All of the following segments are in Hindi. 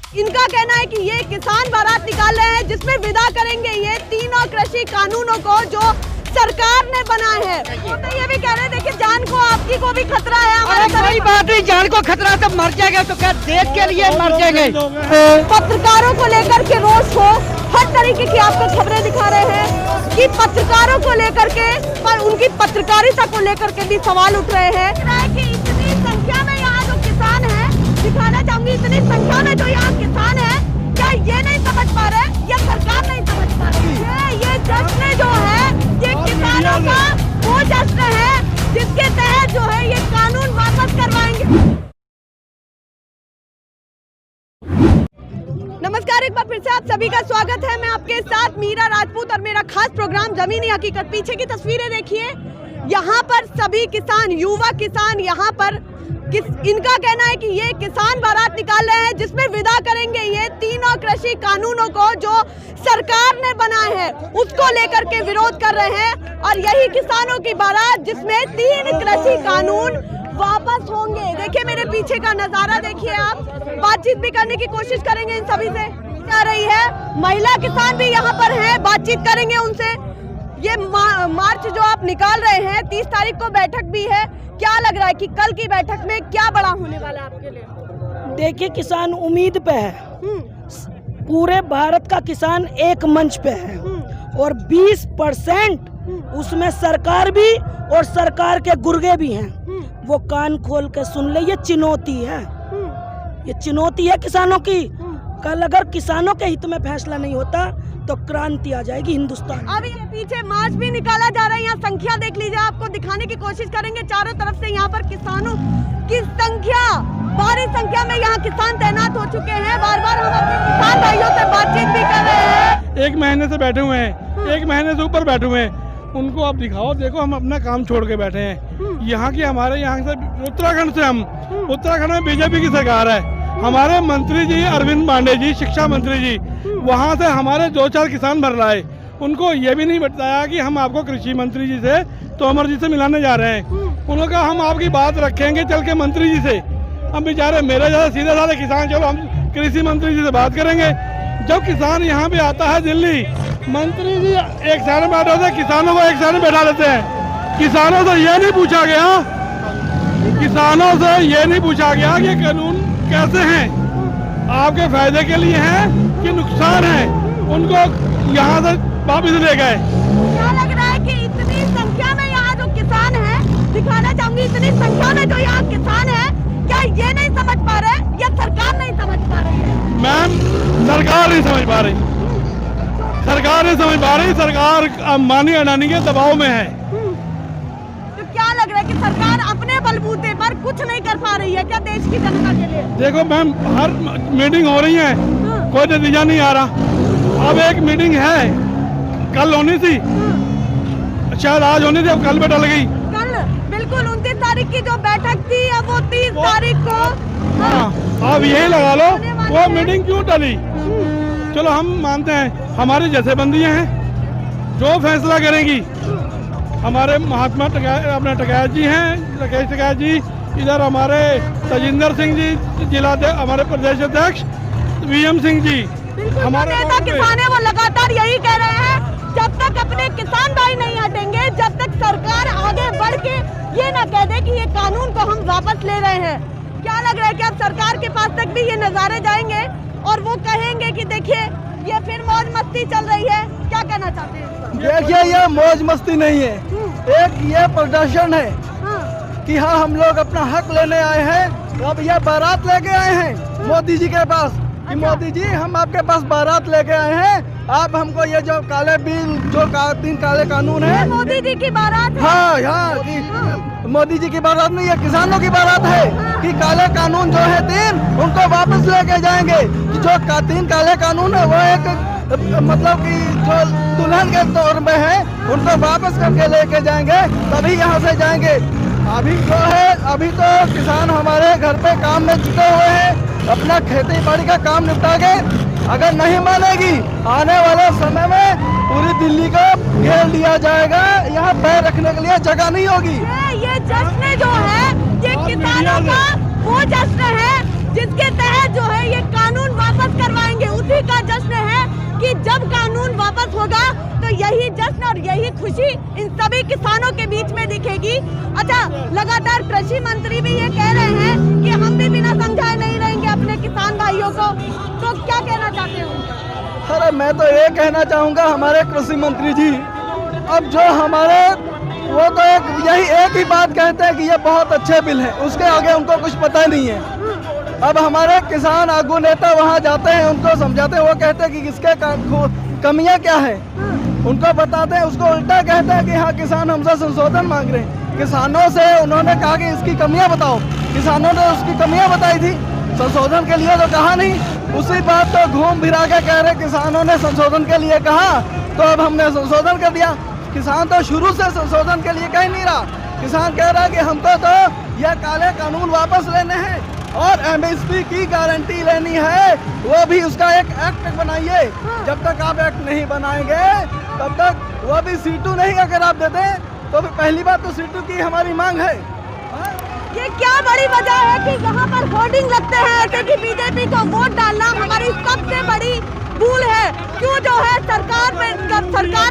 इनका कहना है कि ये किसान बारात निकाल रहे हैं जिसमें विदा करेंगे ये तीनों कृषि कानूनों को जो सरकार ने बनाए हैं। तो ये भी कह रहे हैं देखिए जान को आपकी को भी खतरा है। अरे कोई बात नहीं, जान को खतरा तो मर जाएगा तो क्या देश के लिए मर जाएंगे। पत्रकारों को लेकर के रोज को हर तरीके की आपको खबरें दिखा रहे हैं कि पत्रकारों को लेकर के पर उनकी पत्रकारिता को लेकर के भी सवाल उठ रहे हैं कि इतनी संख्या में यहाँ जो किसान है, दिखाना चाहूंगी इतनी संख्या में जो यहाँ किसान है, क्या ये नहीं समझ पा रहे या सरकार नहीं समझ पा रही है। ये जश्न जो है ये किसानों का वो जश्न है जिसके तहत जो है ये कानून वापस करवाएंगे। नमस्कार, एक बार फिर से आप सभी का स्वागत है। मैं आपके साथ मीरा राजपूत और मेरा खास प्रोग्राम जमीनी हकीकत। पीछे की तस्वीरें देखिए, यहाँ पर सभी किसान, युवा किसान यहाँ पर इनका कहना है कि ये किसान बारात निकाल रहे हैं जिसमें विदा करेंगे ये तीनों कृषि कानूनों को जो सरकार ने बनाए हैं, उसको लेकर के विरोध कर रहे हैं। और यही किसानों की बारात जिसमें 3 कृषि कानून वापस होंगे। देखिए मेरे पीछे का नजारा देखिए आप। बातचीत भी करने की कोशिश करेंगे इन सभी से। आ रही है महिला किसान भी यहाँ पर हैं, बातचीत करेंगे उनसे। ये मार्च जो आप निकाल रहे हैं, 30 तारीख को बैठक भी है, क्या लग रहा है कि कल की बैठक में क्या बड़ा होने वाला है आपके लिए? देखिए किसान उम्मीद पे है, पूरे भारत का किसान एक मंच पे है और 20% उसमें सरकार भी और सरकार के गुर्गे भी हैं। वो कान खोल के सुन ले, ये चुनौती है, ये चुनौती है किसानों की। कल अगर किसानों के हित में फैसला नहीं होता तो क्रांति आ जाएगी हिंदुस्तान। अभी पीछे मार्च भी निकाला जा रहा है, यहाँ संख्या देख लीजिए, आपको दिखाने की कोशिश करेंगे। चारों तरफ से यहाँ पर किसानों की संख्या, भारी संख्या में यहाँ किसान तैनात हो चुके हैं। बार बार हम अपने किसान भाइयों से बातचीत भी कर रहे हैं। 1 महीने से बैठे हुए हैं, 1 महीने से ऊपर बैठे हुए हैं। उनको आप दिखाओ, देखो हम अपना काम छोड़ के बैठे हैं। यहाँ की हमारे यहाँ से उत्तराखंड से हम, उत्तराखंड में बीजेपी की सरकार है। हमारे मंत्री जी अरविंद पांडे जी, शिक्षा मंत्री जी, वहाँ से हमारे 2-4 किसान भर लाए। उनको ये भी नहीं बताया कि हम आपको कृषि मंत्री जी से, तोमर जी से मिलाने जा रहे हैं। उन्होंने कहा हम आपकी बात रखेंगे चल के मंत्री जी से। हम बेचारे मेरे जैसे सीधे साधे किसान, चलो हम कृषि मंत्री जी से बात करेंगे। जब किसान यहाँ पे आता है दिल्ली, मंत्री जी एक साइड में बैठे होते, किसानों को एक साइड में बैठा लेते हैं। किसानों से ये नहीं पूछा गया, किसानों से ये नहीं पूछा गया कि कानून कैसे हैं, आपके फायदे के लिए हैं कि नुकसान है। उनको यहाँ से वापिस ले गए। क्या लग रहा है कि इतनी संख्या में यहाँ जो किसान है, दिखाना चाहूंगी इतनी संख्या में जो यहाँ किसान है, क्या ये नहीं समझ पा रहे या सरकार नहीं समझ पा रही है? मैम, सरकार नहीं समझ पा रही, सरकार नहीं समझ पा रही। सरकार अंबानी अडानी के दबाव में है। तो क्या लग रहा है कि सरकार अपने बलबूते पर कुछ नहीं कर पा रही है क्या देश की जनता के लिए? देखो मैम, हर मीटिंग हो रही है, कोई नतीजा नहीं आ रहा। अब एक मीटिंग है, कल होनी थी, शायद आज होनी थी, अब कल पे टल गई। कल बिल्कुल 29 तारीख की जो बैठक थी, अब वो 30 तारीख को। हाँ, अब यही लगा लो वो मीटिंग क्यों टली। चलो हम मानते हैं हमारी जथेबंदियां हैं, जो फैसला करेंगी। हमारे महात्मा अपने टकैत जी हैं, राकेश टकैत जी, इधर हमारे तजिंदर सिंह जी, जिला हमारे प्रदेश अध्यक्ष VM सिंह जी, हमारे नेता किसान है, वो लगातार यही कह रहे हैं जब तक अपने किसान भाई नहीं हटेंगे, जब तक सरकार आगे बढ़ के ये ना कह दे कि ये कानून को हम वापस ले रहे हैं। क्या लग रहा है कि अब सरकार के पास तक भी ये नजारे जाएंगे और वो कहेंगे कि देखिए ये फिर मौज मस्ती चल रही है? क्या कहना चाहते हैं? देखिए ये मौज मस्ती नहीं है, एक ये प्रदर्शन है कि हाँ हम लोग अपना हक लेने आए हैं। अब ये बारात लेके आए हैं मोदी जी के पास कि मोदी जी हम आपके पास बारात लेके आए हैं, आप हमको ये जो काले बिल, जो 3 काले कानून है, मोदी जी की बारात है। हाँ हाँ, कि मोदी जी की बारात नहीं, ये किसानों की बारात है कि काले कानून जो है 3 उनको वापस लेके जाएंगे। जो 3 काले कानून है वो एक मतलब कि जो दुल्हन के तौर में है, उनको वापस करके लेके जाएंगे, तभी यहाँ से जाएंगे। अभी जो है, अभी तो किसान हमारे घर पे काम में जुटे हुए हैं, अपना खेती बाड़ी का काम निपटा के। अगर नहीं मानेगी, आने वाले समय में पूरी दिल्ली को घेर लिया जाएगा, यहाँ पैर रखने के लिए जगह नहीं होगी। ये जश्न जो है ये किसानों का वो जश्न है जिसके तहत जो है ये कानून वापस क्योंकि जब कानून वापस होगा तो यही जश्न और यही खुशी इन सभी किसानों के बीच में दिखेगी। अच्छा, लगातार कृषि मंत्री भी ये कह रहे हैं कि हम भी बिना समझाए नहीं रहेंगे अपने किसान भाइयों को, तो क्या कहना चाहते हो? अरे मैं तो ये कहना चाहूँगा हमारे कृषि मंत्री जी, अब जो हमारे वो तो एक ही बात कहते हैं कि ये बहुत अच्छे बिल हैं, उसके आगे उनको कुछ पता ही नहीं है। अब हमारे किसान आगू नेता वहाँ जाते हैं, उनको समझाते हैं, वो कहते हैं कि इसके कमियाँ क्या है, उनको बताते हैं, उसको उल्टा कहते हैं कि हाँ किसान हमसे संशोधन मांग रहे हैं। किसानों से उन्होंने कहा कि इसकी कमियाँ बताओ, किसानों ने उसकी कमियाँ बताई थी, संशोधन के लिए तो कहा नहीं। उसी बात को घूम फिरा के कह रहे किसानों ने संशोधन के लिए कहा तो अब हमने संशोधन कर दिया। किसान तो शुरू से संशोधन के लिए कह नहीं रहा, किसान कह रहा है कि हमको तो यह काले कानून वापस लेने हैं और एमएसपी की गारंटी लेनी है, वो भी उसका एक एक्ट बनाइए। जब तक आप एक्ट नहीं बनाएंगे तब तक वो भी सीटू नहीं अगर आप देते तो पहली बात तो सीटू की हमारी मांग है। ये क्या बड़ी वजह है कि यहाँ पर होर्डिंग लगते हैं कि बीजेपी को वोट डालना हमारी सबसे बड़ी भूल है? क्यों जो है सरकार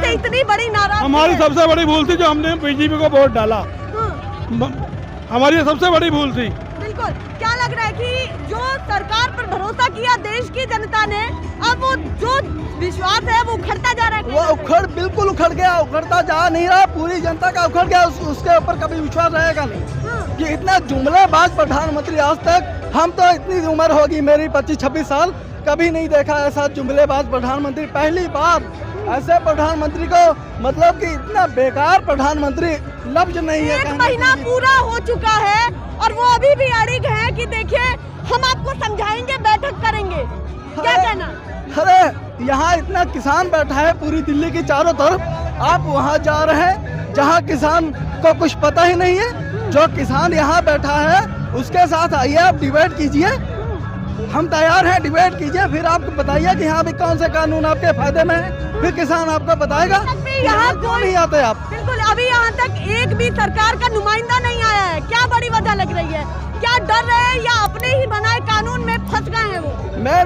से इतनी बड़ी नाराजगी? हमारी सबसे बड़ी भूल थी जो हमने बीजेपी को वोट डाला, हमारी ये सबसे बड़ी भूल थी। बिल्कुल। क्या लग रहा है कि जो सरकार पर भरोसा किया देश की जनता ने, अब वो जो विश्वास है वो उखड़ता जा रहा है? वो बिल्कुल उखड़ गया, उखड़ता जा नहीं रहा, पूरी जनता का उखड़ गया, उसके ऊपर कभी विश्वास रहेगा नहीं। कि इतना जुमलेबाज प्रधानमंत्री आज तक, हम तो इतनी उम्र होगी मेरी 25-26 साल, कभी नहीं देखा ऐसा जुमलेबाज प्रधानमंत्री। पहली बार ऐसे प्रधानमंत्री को, मतलब कि इतना बेकार प्रधानमंत्री लफ्ज नहीं है। 1 महीना पूरा हो चुका है और वो अभी भी अड़िग हैं कि देखिए हम आपको समझाएंगे, बैठक करेंगे। क्या कहना? अरे यहाँ इतना किसान बैठा है पूरी दिल्ली की चारों तरफ, आप वहाँ जा रहे हैं जहाँ किसान को कुछ पता ही नहीं है। जो किसान यहाँ बैठा है उसके साथ आइए, आप डिबेट कीजिए, हम तैयार हैं, डिबेट कीजिए, फिर आप बताइए कि यहाँ भी कौन से कानून आपके फायदे में है, फिर किसान आपको बताएगा। यहाँ क्यों नहीं आते आप? बिल्कुल, अभी यहाँ तक एक भी सरकार का नुमाइंदा नहीं आया है। क्या बड़ी वजह लग रही है? क्या डर रहे हैं या अपने ही बनाए कानून में फंस गए हैं?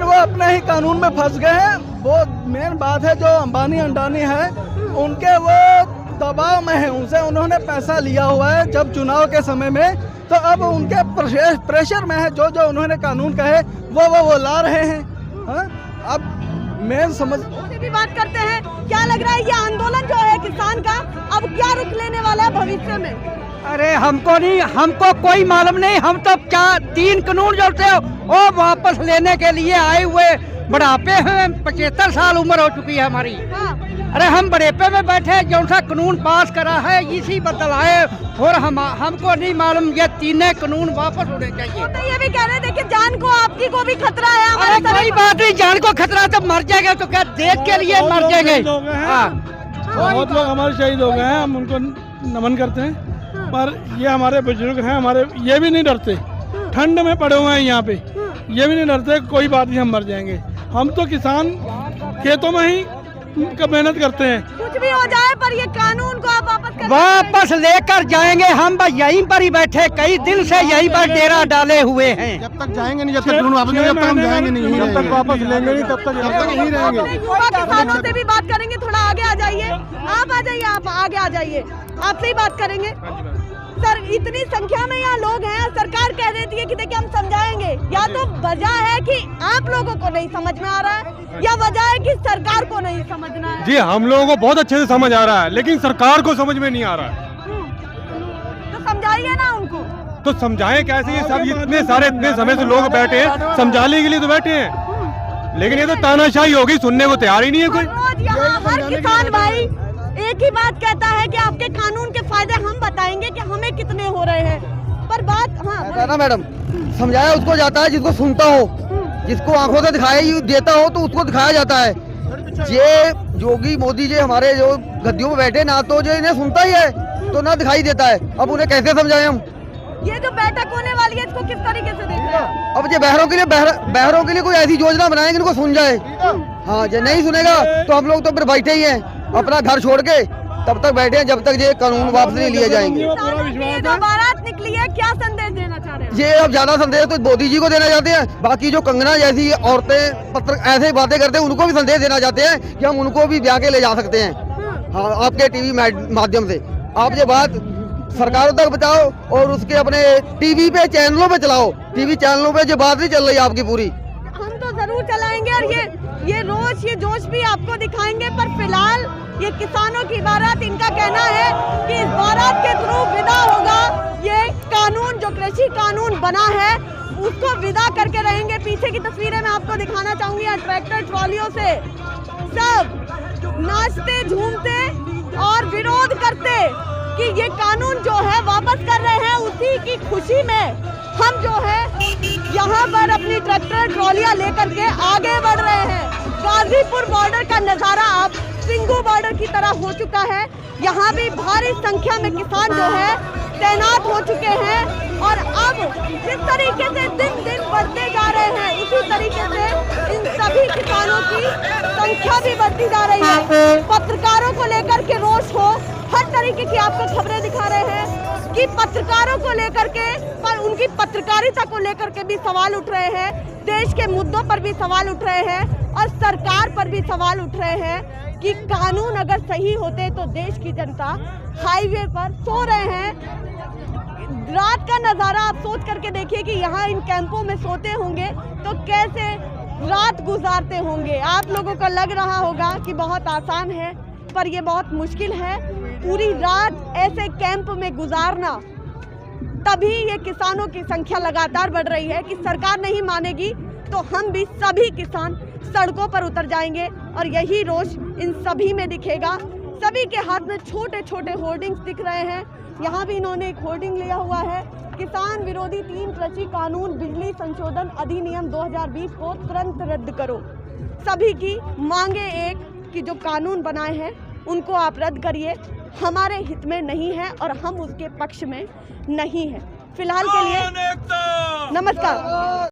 वो अपने ही कानून में फंस गए हैं। वो मेन बात है, जो अंबानी अंडानी है उनके वो दबाव में है, उनसे उन्होंने पैसा लिया हुआ है जब चुनाव के समय में, तो अब उनके प्रेशर में है, जो जो उन्होंने कानून कहे वो ला रहे हैं। अब मैं समझ भी बात करते हैं, क्या लग रहा है ये आंदोलन जो है किसान का अब क्या रुख लेने वाला है भविष्य में? अरे हमको कोई मालूम नहीं, हम तो 3 कानून जो थे वो वापस लेने के लिए आए हुए बुढ़ापे हैं, 75 साल उम्र हो चुकी है हमारी। अरे हम बुढ़ापे में बैठे, जो सा कानून पास करा है इसी बदल आए, और हमको नहीं मालूम ये 3 कानून वापस होने चाहिए। तो ये भी कह रहे, देखिए जान को आपकी को भी खतरा है। अरे कोई बात नहीं, जान को खतरा तो मर जाएगा, तो क्या देश के लिए मर जाएंगे। बहुत लोग हमारे शहीद हो गए हैं, हम उनको नमन करते हैं, पर ये हमारे बुजुर्ग हैं, हमारे ये भी नहीं डरते, ठंड में पड़े हुए हैं यहाँ पे, ये भी नहीं डरते कोई बात नहीं हम मर जाएंगे। हम तो किसान खेतों में ही मेहनत करते हैं, कुछ भी हो जाए पर ये कानून को आप वापस लेकर जाएंगे। हम बस यहीं पर ही बैठे, कई दिन से यहीं पर डेरा डाले हुए हैं। जब तक जाएंगे नहीं, जब तक कानून वापस नहीं, जब तक हम जाएंगे नहीं, जब तक वापस लेंगे नहीं तब तक यहीं रहेंगे। युवा किसानों से भी बात करेंगे, थोड़ा आगे आ जाइए, आप आ जाइए, आप आगे आ जाइए, आपसे ही बात करेंगे। सर, इतनी संख्या में यहाँ लोग हैं, सरकार कह देती है कि देखिए हम समझाएंगे, या तो वजह है कि आप लोगों को नहीं समझ में आ रहा है, या वजह है कि सरकार को नहीं समझना है? जी, हम लोगों को बहुत अच्छे से समझ आ रहा है, लेकिन सरकार को समझ में नहीं आ रहा है। तो समझाइए ना उनको। तो समझाएं कैसे? ये सब इतने सारे इतने समय से लोग बैठे हैं, समझाने के लिए तो बैठे हैं, लेकिन ये तो तानाशाही होगी, सुनने को तैयार ही नहीं है कोई। रोज यहाँ हर किसान भाई एक ही बात कहता है कि आपके कानून के फायदे हम बताएंगे कि हमें कितने हो रहे हैं, पर बात ना मैडम, समझाया उसको जाता है जिसको सुनता हो, जिसको आंखों से दिखाई देता हो तो उसको दिखाया जाता है। ये योगी मोदी जी हमारे जो गद्दियों में बैठे, ना तो जो इन्हें सुनता ही है तो ना दिखाई देता है। अब उन्हें कैसे समझाएं हम? ये जो बैठक होने वाली है इसको किस तरीके से देख रहे हैं? अब ये बहरों के लिए कोई ऐसी योजना बनाएंगे इनको सुन जाए। हाँ, जो नहीं सुनेगा तो हम लोग तो फिर बैठे ही हैं अपना घर छोड़ के, तब तक बैठे हैं जब तक ये कानून वापस नहीं लिए जाएंगे। जो बारात निकली है, क्या संदेश देना चाह रहे हैं? ये अब ज्यादा संदेश तो मोदी जी को देना चाहते हैं। बाकी जो कंगना जैसी औरतें पत्र ऐसे बातें करते हैं उनको भी संदेश देना चाहते हैं कि हम उनको भी ब्याह के ले जा सकते हैं। हाँ, आपके टीवी माध्यम से आप ये बात सरकारों तक बताओ और उसके अपने टीवी पे चैनलों पे चलाओ। टीवी चैनलों पे जो बात नहीं चल रही आपकी पूरी, हम तो जरूर चलाएंगे और ये रोष ये जोश भी आपको दिखाएंगे। पर फिलहाल ये किसानों की बारात, इनका कहना है कि इस बारात के थ्रू विदा होगा ये कानून, जो कृषि कानून बना है उसको विदा करके रहेंगे। पीछे की तस्वीरें मैं आपको दिखाना चाहूंगी। यहाँ ट्रैक्टर ट्रॉलियों से सब नाचते झूमते और विरोध करते कि ये कानून जो है वापस कर रहे हैं। उसी की खुशी में हम जो है यहाँ पर अपनी ट्रैक्टर ट्रॉलियां लेकर के आगे बढ़ रहे हैं। गाजीपुर बॉर्डर का नजारा अब सिंघू बॉर्डर की तरह हो चुका है। यहाँ भी भारी संख्या में किसान जो है तैनात हो चुके हैं और अब जिस तरीके से दिन दिन बढ़ते जा रहे हैं उसी तरीके से इन सभी किसानों की संख्या भी बढ़ती जा रही है। पत्रकारों को लेकर के रोष हो, हर तरीके की आपको खबरें दिखा रहे हैं कि पत्रकारों को लेकर के, पर उनकी पत्रकारिता को लेकर के भी सवाल उठ रहे हैं। देश के मुद्दों पर भी सवाल उठ रहे हैं और सरकार पर भी सवाल उठ रहे हैं कि कानून अगर सही होते तो देश की जनता हाईवे पर सो रहे हैं। रात का नज़ारा आप सोच करके देखिए कि यहाँ इन कैंपों में सोते होंगे तो कैसे रात गुजारते होंगे। आप लोगों को लग रहा होगा कि बहुत आसान है, पर यह बहुत मुश्किल है। पूरी रात ऐसे कैंप में गुजारना, तभी ये किसानों की संख्या लगातार बढ़ रही है कि सरकार नहीं मानेगी तो हम भी सभी किसान सड़कों पर उतर जाएंगे और यही रोष इन सभी में दिखेगा। सभी के हाथ में छोटे छोटे होर्डिंग्स दिख रहे हैं। यहाँ भी इन्होंने एक होर्डिंग लिया हुआ है, किसान विरोधी 3 कृषि कानून बिजली संशोधन अधिनियम 2020 को तुरंत रद्द करो। सभी की मांगे एक कि जो कानून बनाए हैं उनको आप रद्द करिए, हमारे हित में नहीं है और हम उसके पक्ष में नहीं है। फिलहाल के लिए नमस्कार।